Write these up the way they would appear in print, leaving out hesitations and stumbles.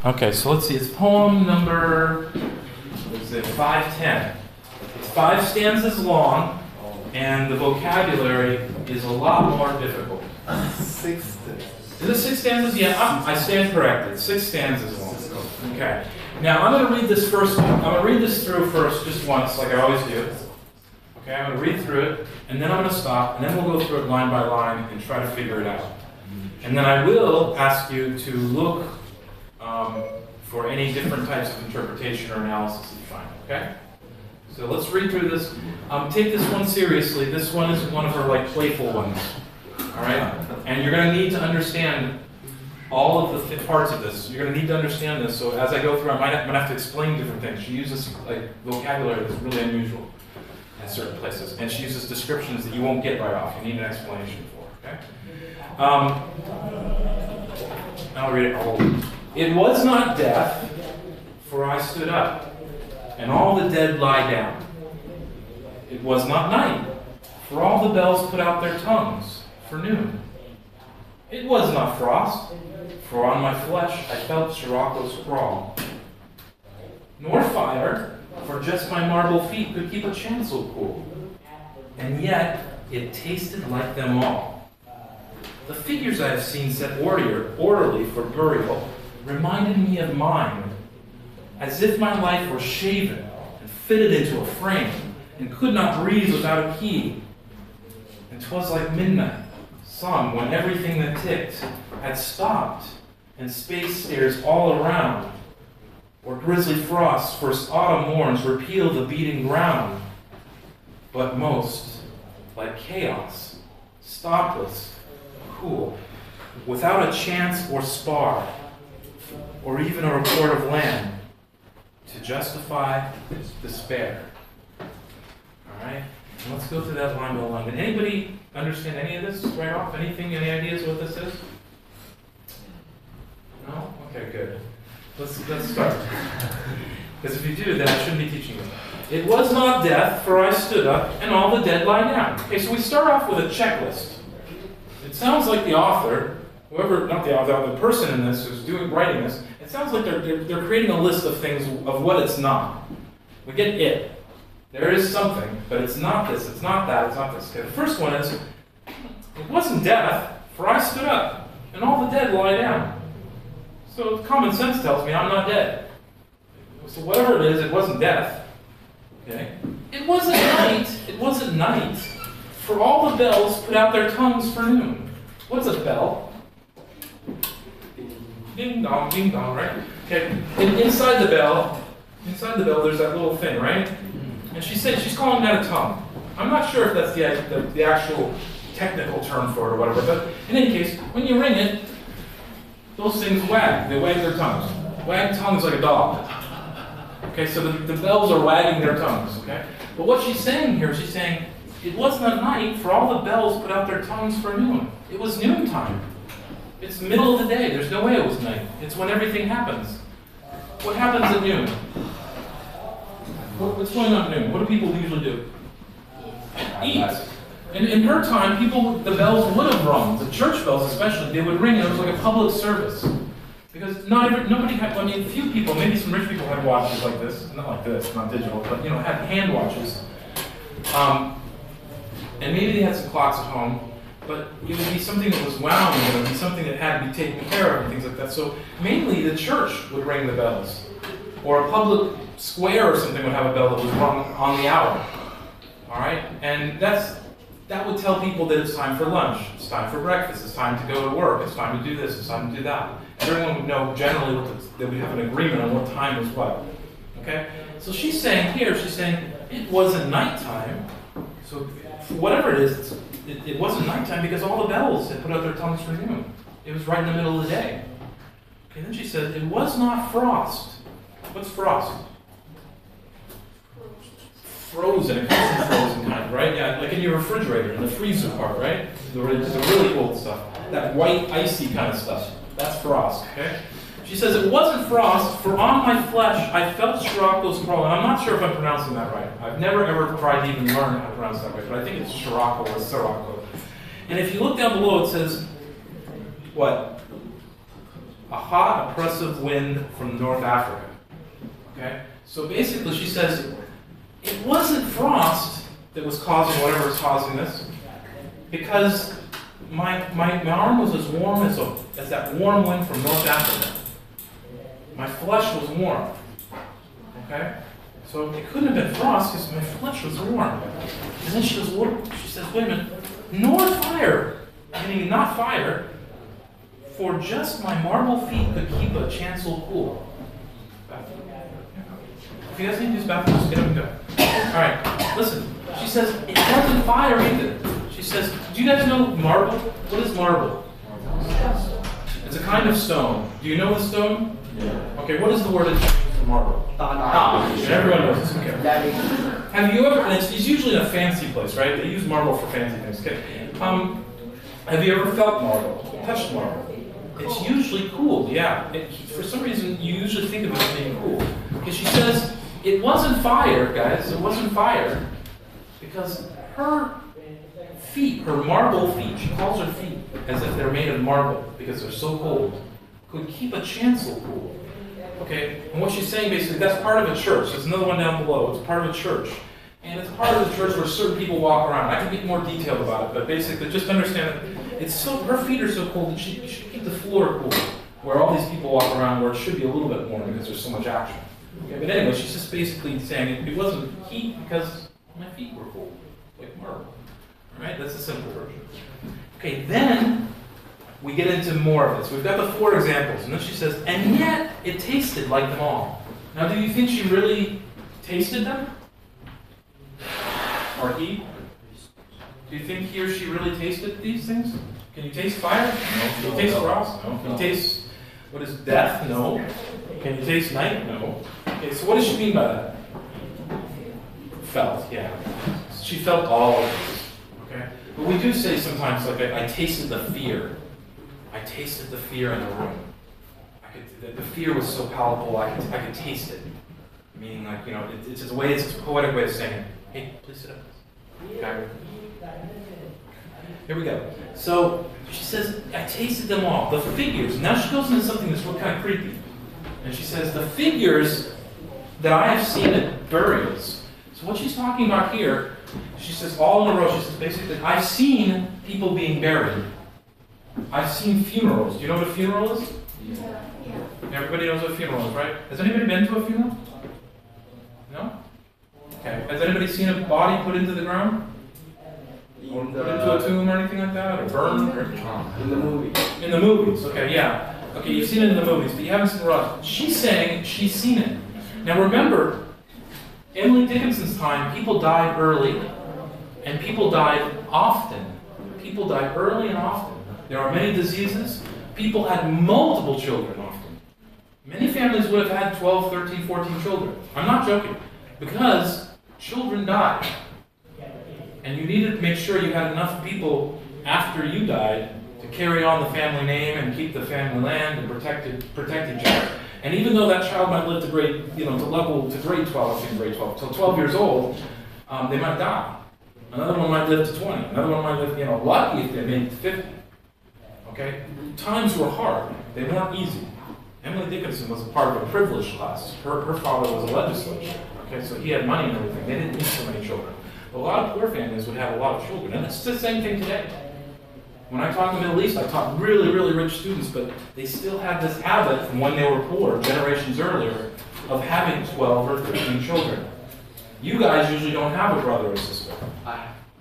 Okay, so let's see. It's poem number, let's say, 510. It's 5 stanzas long, and the vocabulary is a lot more difficult. 6 stanzas. Is it 6 stanzas? Yeah, I stand corrected. 6 stanzas long. Okay. Now, I'm going to read this first. I'm going to read this through first, just once, like I always do. Okay, I'm going to read through it, and then I'm going to stop, and then we'll go through it line by line and try to figure it out. And then I will ask you to look for any different types of interpretation or analysis that you find. Okay? So let's read through this. Take this one seriously. This one is one of our playful ones. All right? And you're going to need to understand all of the parts of this. You're going to need to understand this. So as I go through, I'm going to have to explain different things. She uses vocabulary that's really unusual in certain places, and she uses descriptions that you won't get right off. You need an explanation for. Okay? I'll read it all. It was not death, for I stood up, and all the dead lie down. It was not night, for all the bells put out their tongues for noon. It was not frost, for on my flesh I felt Scirocco's crawl. Nor fire, for just my marble feet could keep a chancel cool. And yet it tasted like them all. The figures I have seen set orderly for burial reminded me of mine, as if my life were shaven and fitted into a frame, and could not breathe without a key. And 'twas like midnight, sung when everything that ticked had stopped, and space stares all around, or grisly frosts first autumn morns repeal the beating ground, but most like chaos, stopless, cool, without a chance or spar, or even a report of land to justify despair. All right? And let's go through that line by line. Did anybody understand any of this right off? Anything? Any ideas what this is? No? Okay, good. Let's start. Because if you do, then I shouldn't be teaching you. It was not death, for I stood up, and all the dead lie down. Okay, so we start off with a checklist. It sounds like the author, not the author, the person in this who's writing this, it sounds like they're creating a list of things, of what it's not. We get it. There is something, but it's not this, it's not that, it's not this. Okay, the first one is, it wasn't death, for I stood up, and all the dead lie down. So common sense tells me I'm not dead. So whatever it is, it wasn't death. Okay? It wasn't night, for all the bells put out their tongues for noon. What's a bell? Ding dong, right? Okay. And inside the bell, there's that little thing, right? And she's calling that a tongue. I'm not sure if that's the actual technical term for it or whatever, but in any case, when you ring it, those things wag. They wag their tongues. Wag tongues like a dog. Okay, so the bells are wagging their tongues, okay? But what she's saying here, she's saying, it was not night, for all the bells put out their tongues for noon. It was noontime. It's the middle of the day. There's no way it was night. It's when everything happens. What happens at noon? What's going on at noon? What do people usually do? Eat. And in her time, the bells would have rung. The church bells especially, they would ring, and it was like a public service. Because nobody had, a few people, maybe some rich people had watches like this. Not like this, not digital, but had hand watches. And maybe they had some clocks at home. But it would be something that was wound, and it would be something that had to be taken care of and things like that. So mainly the church would ring the bells. Or a public square or something would have a bell that was rung on the hour. All right? And that would tell people that it's time for lunch, it's time for breakfast, it's time to go to work, it's time to do this, it's time to do that. Everyone would know generally that we have an agreement on what time is what. Okay? So she's saying, it wasn't nighttime. So whatever it is, it wasn't nighttime because all the bells had put out their tongues for noon. It was right in the middle of the day. Okay, then she says, it was not frost. What's frost? Frozen, it comes in frozen kind, right? Yeah, like in your refrigerator, in the freezer part, right? The really old stuff. That white, icy kind of stuff. That's frost, okay? She says, it wasn't frost, for on my flesh I felt Scirocco's crawl. And I'm not sure if I'm pronouncing that right. I've never ever tried to even learn how to pronounce that right, but I think it's Scirocco or Sirocco. And if you look down below, it says, what? a hot, oppressive wind from North Africa. Okay? So basically, she says, it wasn't frost that was causing whatever is causing this, because my arm was as warm as that warm wind from North Africa. My flesh was warm. Okay? So it couldn't have been frost because my flesh was warm. And then she says, wait a minute, nor fire, meaning not fire, for just my marble feet could keep a chancel cool. If you guys need to use bathroom, just get up and go. Alright, listen. She says, it wasn't fire either. She says, do you guys know marble? What is marble? It's a kind of stone. Do you know the stone? Yeah. Okay, what is the word that's used for marble? Everyone knows this. Okay. Have you ever, and it's usually in a fancy place, right? They use marble for fancy things. Okay. Have you ever felt marble? Touched marble? It's usually cool, yeah. For some reason, you usually think of it as being cool. Because she says, it wasn't fire, guys, it wasn't fire, because her feet, her marble feet, she calls her feet as if they're made of marble, because they're so cold, could keep a chancel cool. Okay, and what she's saying basically, that's part of a church. There's another one down below. It's part of a church. And it's part of the church where certain people walk around. I can get more detailed about it, but basically just understand that it's so, her feet are so cold that she should keep the floor cool, where all these people walk around where it should be a little bit warm because there's so much action. Okay, but anyway, she's just basically saying it wasn't heat because my feet were cold, like marble. Alright, that's a simple version. Okay, then we get into more of this. We've got the 4 examples, and then she says, and yet it tasted like them all. Now, do you think she really tasted them? Or he? Do you think he or she really tasted these things? Can you taste fire? No. Can you taste frost? No. Can you taste, what is death? No. Can you taste night? No. Okay, so what does she mean by that? Felt, yeah. She felt all of this. Okay? But we do say sometimes, like, I tasted the fear. I tasted the fear in the room. The fear was so palpable, I could taste it. Meaning, like, you know, it's a poetic way of saying, hey, please sit up. Okay. Here we go. So she says, I tasted them all. The figures. Now she goes into something that's kind of creepy. And she says, the figures that I have seen at burials. So what she's talking about here, she says all in a row. She says basically, I've seen people being buried. I've seen funerals. Do you know what a funeral is? Yeah. Everybody knows what a funeral is, right? Has anybody been to a funeral? No? Okay. Has anybody seen a body put into the ground? Or put into a tomb or anything like that? Or burned? Or in the movies. In the movies, okay, yeah. Okay, you've seen it in the movies, but you haven't seen it around. She's saying she's seen it. Now remember, Emily Dickinson's time, people died early, and people died often. People died early and often. There are many diseases. People had multiple children often. Many families would have had 12, 13, 14 children. I'm not joking. Because children died. And you needed to make sure you had enough people after you died to carry on the family name and keep the family land and protect each other. And even though that child might live to grade 12, till 12 years old, they might die. Another one might live to 20. Another one might live, lucky if they made it to 50. Okay? Times were hard. They weren't easy. Emily Dickinson was a part of a privileged class. Her father was a legislator. Okay, so he had money and everything. They didn't need so many children. But a lot of poor families would have a lot of children. And it's the same thing today. When I taught in the Middle East, I taught really, really rich students, but they still had this habit from when they were poor, generations earlier, of having 12 or 13 children. You guys usually don't have a brother or sister.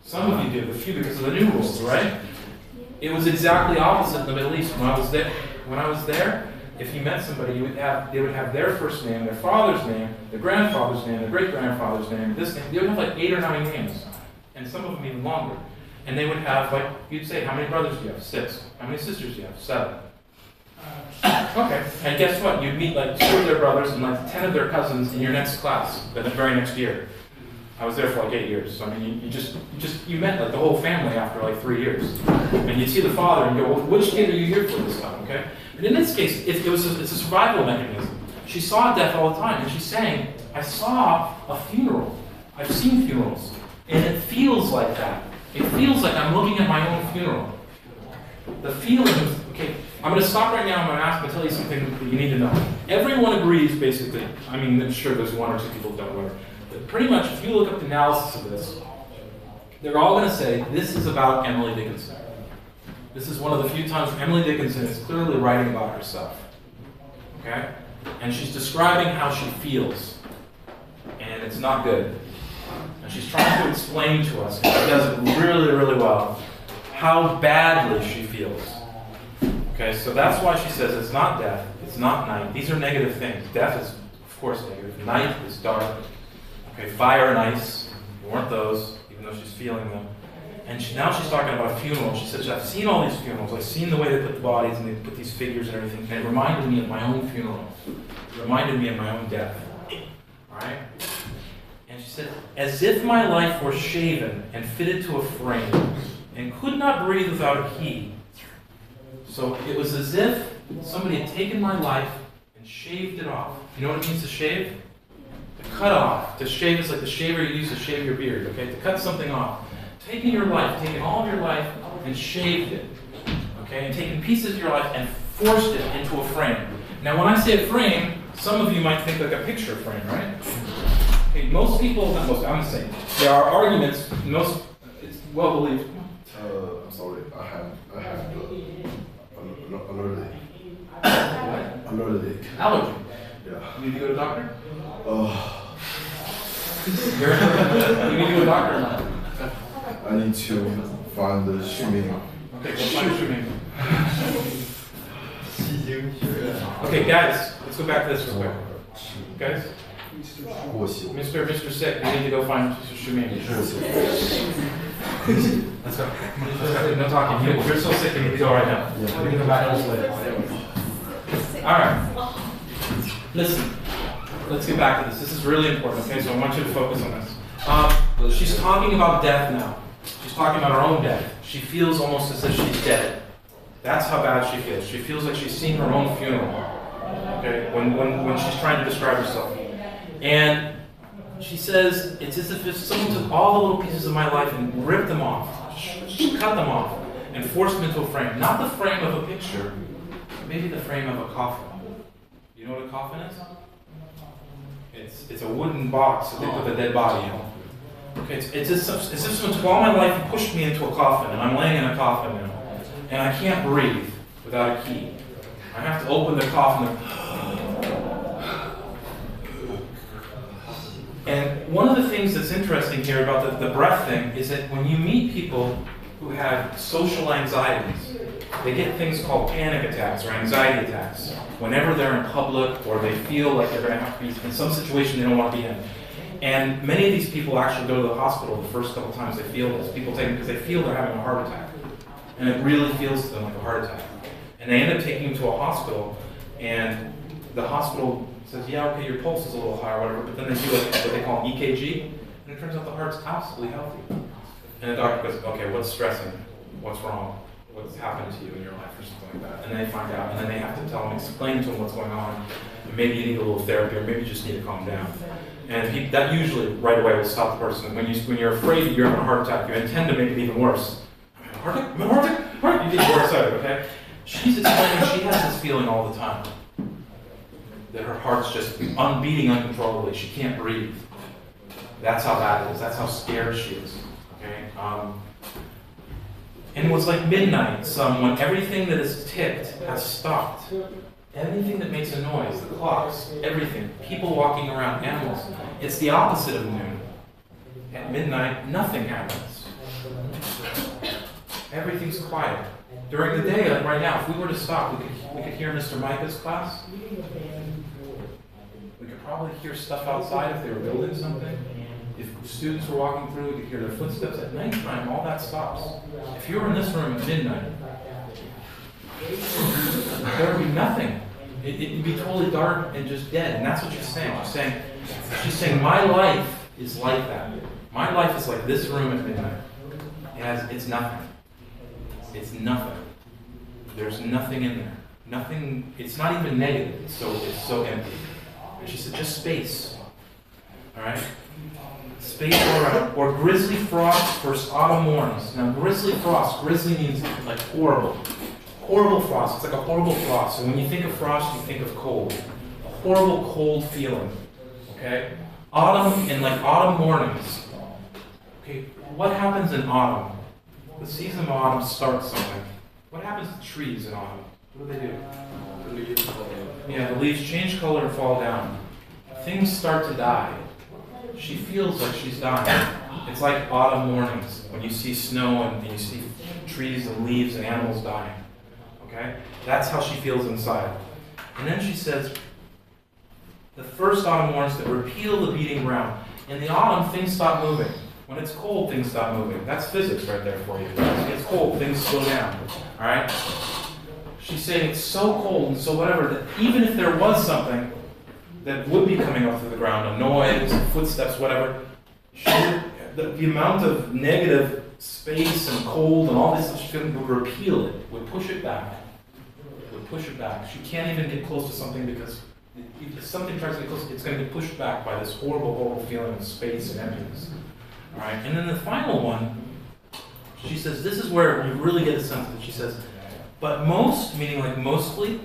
Some of you do, a few because of the new rules, right? It was exactly opposite in the Middle East when I was there. When I was there, if you met somebody, they would have their first name, their father's name, their grandfather's name, their great-grandfather's name, this name. They would have like 8 or 9 names, and some of them even longer. And they would have, like, you'd say, how many brothers do you have? 6. How many sisters do you have? 7. Okay. And guess what? You'd meet like 2 of their brothers and like 10 of their cousins in your next class, the very next year. I was there for like 8 years. So I mean, you met like the whole family after like 3 years. And you'd see the father and go, well, which kid are you here for this time? Okay. But in this case, it's a survival mechanism. She saw death all the time, and she's saying, I saw a funeral. I've seen funerals, and it feels like that. It feels like I'm looking at my own funeral. The feeling of, okay, I'm going to stop right now. I'm going to tell you something that you need to know. Everyone agrees, basically. I mean, I'm sure there's one or two people who don't know. But pretty much, if you look up the analysis of this, they're all going to say this is about Emily Dickinson. This is one of the few times Emily Dickinson is clearly writing about herself. Okay? And she's describing how she feels. And it's not good. And she's trying to explain to us, and she does it really, really well, how badly she feels. Okay, so that's why she says it's not death, it's not night. These are negative things. Death is, of course, negative. Night is dark. Okay, fire and ice, you weren't those, even though she's feeling them. And now she's talking about a funeral. She says, I've seen all these funerals. I've seen the way they put the bodies and they put these figures and everything. And it reminded me of my own funeral. It reminded me of my own death. All right? And she said, as if my life were shaven and fitted to a frame and could not breathe without a key. So it was as if somebody had taken my life and shaved it off. You know what it means to shave? To cut off. To shave is like the shaver you use to shave your beard, okay? To cut something off. Taking your life, taking all of your life and shaved it, okay? And taking pieces of your life and forced it into a frame. Now when I say a frame, some of you might think like a picture frame, right? Okay, most people, not most, I'm saying, there are arguments, it's well believed. I'm sorry, I have allergic. Allergy. Yeah. You need to go to a doctor? Oh, You need to go to a doctor or not? I need to find the swimming. Okay, go find swimming. Okay, guys, let's go back to this real quick. Guys? Mr. Sick, you need to go find Mr. Shuming. Let's go. No talking. You're so sick, you need to go right now. We can come back to this later. Alright. Listen. Let's get back to this. This is really important, okay? So I want you to focus on this. She's talking about death now. She's talking about her own death. She feels almost as if she's dead. That's how bad she feels. She feels like she's seeing her own funeral. Okay? When she's trying to describe herself. And she says, it's as if someone took all the little pieces of my life and ripped them off, cut them off, and forced them into a frame. Not the frame of a picture, maybe the frame of a coffin. You know what a coffin is? It's a wooden box that they put the dead body in. Okay, it's as if someone took all my life and pushed me into a coffin, and I'm laying in a coffin now, and I can't breathe without a key. I have to open the coffin. And one of the things that's interesting here about the breath thing is that when you meet people who have social anxieties, they get things called panic attacks or anxiety attacks whenever they're in public or they feel like they're going to have to be in some situation they don't want to be in. And many of these people actually go to the hospital the first couple times they feel this. People take them because they feel they're having a heart attack. And it really feels to them like a heart attack. And they end up taking them to a hospital, and the hospital says, yeah, okay, your pulse is a little high or whatever, but then they do what they call an EKG, and it turns out the heart's absolutely healthy. And the doctor goes, okay, what's stressing? What's wrong? What's happened to you in your life or something like that? And they find out, and then they have to tell them, explain to them what's going on. And maybe you need a little therapy, or maybe you just need to calm down. And that usually right away will stop the person. When you're afraid that you're having a heart attack, you intend to make it even worse. Heart attack? You get more excited, okay? She's explaining she has this feeling all the time. That her heart's just beating uncontrollably. She can't breathe. That's how bad it is. That's how scared she is. Okay? And it was like midnight, when everything that is ticked has stopped. Anything that makes a noise, the clocks, everything, people walking around, animals. It's the opposite of noon. At midnight, nothing happens. Everything's quiet. During the day, like right now, if we were to stop, we could hear Mr. Micah's class. We could probably hear stuff outside if they were building something. If students were walking through, we could hear their footsteps. At nighttime, all that stops. If you were in this room at midnight, there would be nothing. It'd be totally dark and just dead. And that's what she's saying. She's saying, my life is like that. My life is like this room at midnight. It's nothing. It's nothing. There's nothing in there. Nothing. It's not even negative. It's so empty. And she said, just space. All right. Space or grizzly frost first autumn mornings. Now, grizzly frost. Grizzly means like horrible. Horrible frost. It's like a horrible frost. So when you think of frost, you think of cold. A horrible cold feeling. Okay? Autumn and like autumn mornings. Okay, what happens in autumn? The season of autumn starts something. What happens to trees in autumn? What do they do? The leaves fall down. Yeah, the leaves change color and fall down. Things start to die. She feels like she's dying. It's like autumn mornings when you see snow and you see trees and leaves and animals dying. Okay? That's how she feels inside. And then she says, the first autumn mornings that repeal the beating ground. In the autumn, things stop moving. When it's cold, things stop moving. That's physics right there for you. When it's cold, things slow down. All right? She's saying it's so cold and so whatever that even if there was something that would be coming up through the ground, a noise, footsteps, whatever, the amount of negative space and cold and all this stuff she would repeal it, would push it back. Would push it back. She can't even get close to something because if something tries to get close, it's going to get pushed back by this horrible, horrible feeling of space and emptiness. All right, and then the final one, she says, this is where you really get a sense of it. She says, but most, meaning like mostly,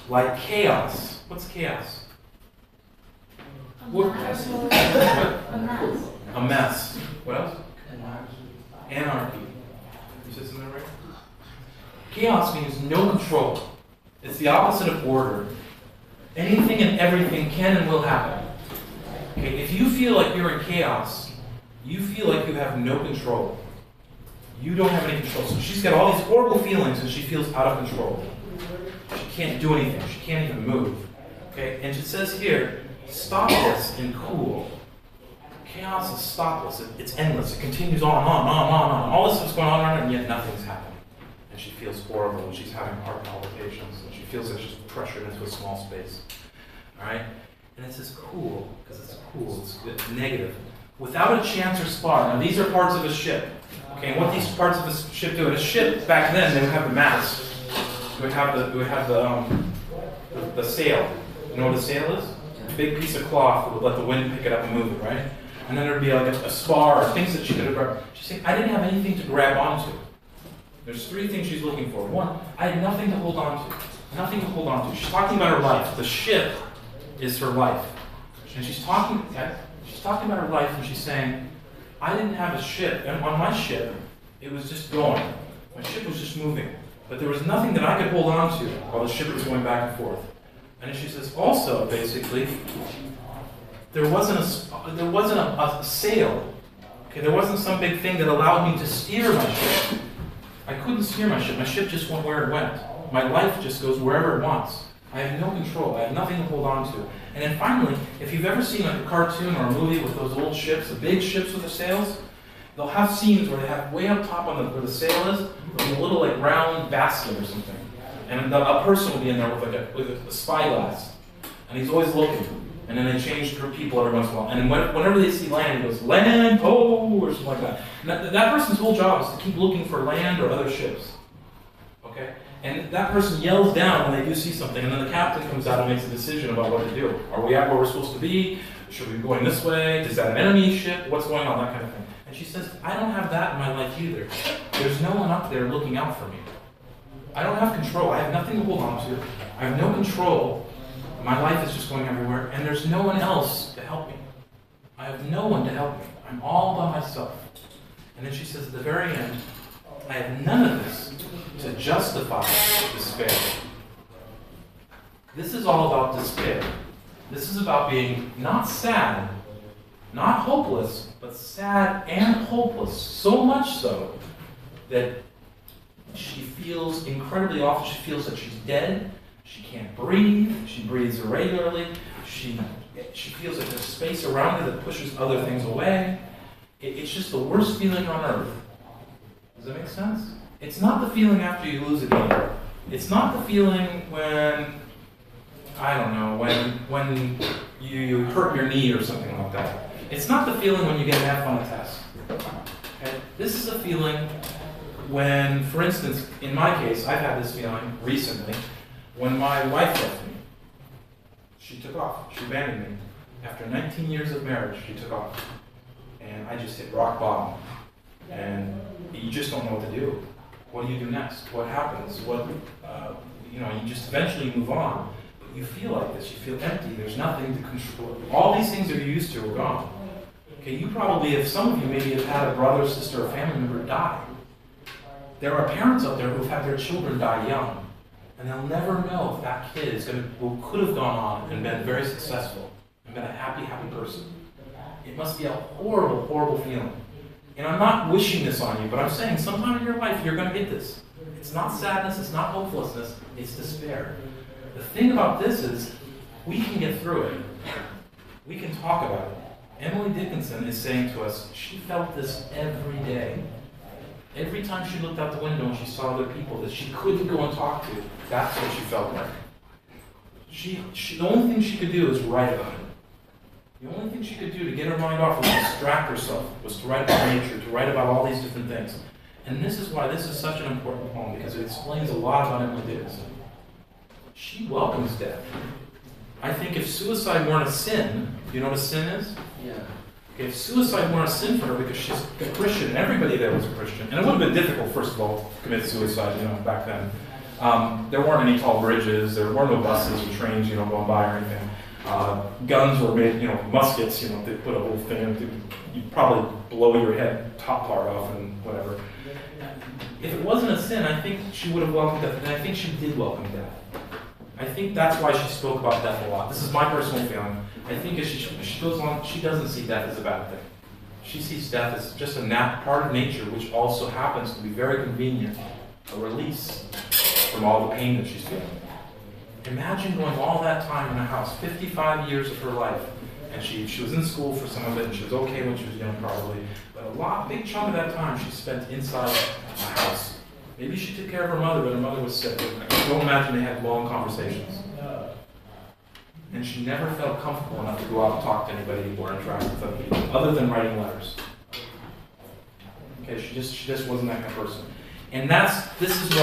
like chaos. What's chaos? What? A mess. What else? Anarchy. You said something right? Chaos means no control. It's the opposite of order. Anything and everything can and will happen. Okay, if you feel like you're in chaos, you feel like you have no control. You don't have any control. So she's got all these horrible feelings and she feels out of control. She can't do anything. She can't even move. Okay, and it says here, stopless and cool. Chaos is stopless. It's endless. It continues on and on and on and on and on. All this stuff's going on around her and yet nothing's happening. And she feels horrible and she's having heart palpitations and she feels like she's pressured into a small space. Alright? And it says cool, because it's cool. It's negative. Without a chance or spark. Now these are parts of a ship. Okay, and what these parts of the ship do, in a ship back then they would have the mast. We would have the sail. You know what a sail is? A big piece of cloth that would let the wind pick it up and move it, right? And then there'd be like a spar or things that she could have grabbed. She's saying, I didn't have anything to grab onto. There's three things she's looking for. One, I had nothing to hold on to. Nothing to hold on to. She's talking about her life. The ship is her life. And she's talking about her life and she's saying, I didn't have a ship. And on my ship, it was just going. My ship was just moving. But there was nothing that I could hold on to while the ship was going back and forth. And she says, also, basically, there wasn't a sail. Okay, there wasn't some big thing that allowed me to steer my ship. I couldn't steer my ship. My ship just went where it went. My life just goes wherever it wants. I have no control. I have nothing to hold on to. And then finally, if you've ever seen like a cartoon or a movie with those old ships, the big ships with the sails, they'll have scenes where they have way up top on where the sail is, there's a little like round basket or something. And a person will be in there with a spyglass. And he's always looking. And then they change people every once in a while. And whenever they see land, he goes, land, ho, or something like that. And that person's whole job is to keep looking for land or other ships. Okay? And that person yells down when they do see something, and then the captain comes out and makes a decision about what to do. Are we at where we're supposed to be? Should we be going this way? Is that an enemy ship? What's going on? That kind of thing. And she says, I don't have that in my life either. There's no one up there looking out for me. I don't have control. I have nothing to hold on to. I have no control. My life is just going everywhere, and there's no one else to help me. I have no one to help me. I'm all by myself. And then she says at the very end, I have none of this to justify despair. This is all about despair. This is about being not sad, not hopeless, but sad and hopeless. So much so that she feels incredibly awful. She feels that she's dead. She can't breathe. She breathes irregularly. She feels like there's space around her that pushes other things away. It's just the worst feeling on earth. Does that make sense? It's not the feeling after you lose a game. It's not the feeling when, I don't know, when you hurt your knee or something like that. It's not the feeling when you get an F on a test. Okay? This is a feeling when, for instance, in my case, I've had this feeling recently, when my wife left me. She took off. She abandoned me. After 19 years of marriage, she took off. And I just hit rock bottom. And you just don't know what to do. What do you do next? What happens? You just eventually move on. But you feel like this. You feel empty. There's nothing to control. All these things that you're used to are gone. Okay, you probably, if some of you maybe have had a brother, sister, or family member die. There are parents out there who've had their children die young, and they'll never know if that kid who could have gone on and been very successful and been a happy, happy person. It must be a horrible, horrible feeling. And I'm not wishing this on you, but I'm saying sometime in your life you're going to get this. It's not sadness, it's not hopelessness, it's despair. The thing about this is we can get through it. We can talk about it. Emily Dickinson is saying to us, she felt this every day. Every time she looked out the window and she saw other people that she couldn't go and talk to, that's what she felt like. The only thing she could do is write about it. The only thing she could do to get her mind off was to distract herself, was to write about nature, to write about all these different things. And this is why this is such an important poem, because it explains a lot about Emily Dickinson. She welcomes death. I think if suicide weren't a sin, do you know what a sin is? Yeah. If suicide weren't a sin for her because she's a Christian, and everybody there was a Christian, and it would have been difficult, first of all, to commit suicide, back then. There weren't any tall bridges, there were no buses or trains, going by or anything. Guns were made, muskets, they put a whole thing in, you'd probably blow your head top part off and whatever. If it wasn't a sin, I think she would have welcomed death, and I think she did welcome death. I think that's why she spoke about death a lot. This is my personal feeling. I think as she goes on, she doesn't see death as a bad thing. She sees death as just a part of nature, which also happens to be very convenient, a release from all the pain that she's feeling. Imagine going all that time in a house, 55 years of her life, and she was in school for some of it, and she was okay when she was young probably, but big chunk of that time she spent inside a house. Maybe she took care of her mother, but her mother was sick. I don't imagine they had long conversations. And she never felt comfortable enough to go out and talk to anybody or interact with other people, other than writing letters. Okay, she just wasn't that kind of person. And this is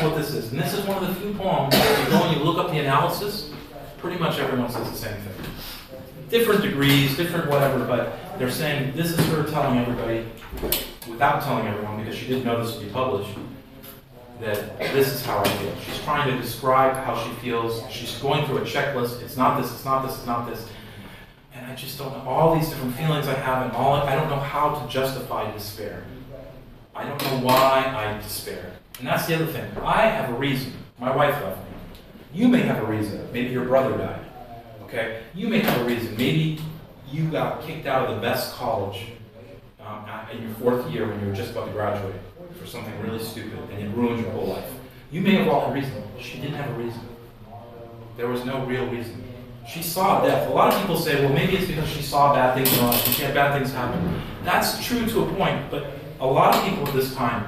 what this is. And this is one of the few poems where you go and you look up the analysis, pretty much everyone says the same thing. Different degrees, different whatever, but they're saying this is her telling everybody, without telling everyone, because she didn't know this would be published, that this is how I feel. She's trying to describe how she feels. She's going through a checklist. It's not this, it's not this, it's not this. And I just don't know all these different feelings I have, and I don't know how to justify despair. I don't know why I despair. And that's the other thing. I have a reason. My wife left me. You may have a reason. Maybe your brother died. Okay? You may have a reason. Maybe you got kicked out of the best college in your 4th year when you were just about to graduate for something really stupid, and it ruined your whole life. You may have all a reason. She didn't have a reason. There was no real reason. She saw death. A lot of people say, well, maybe it's because she saw bad things in her life. She had bad things happen. That's true to a point, but a lot of people at this time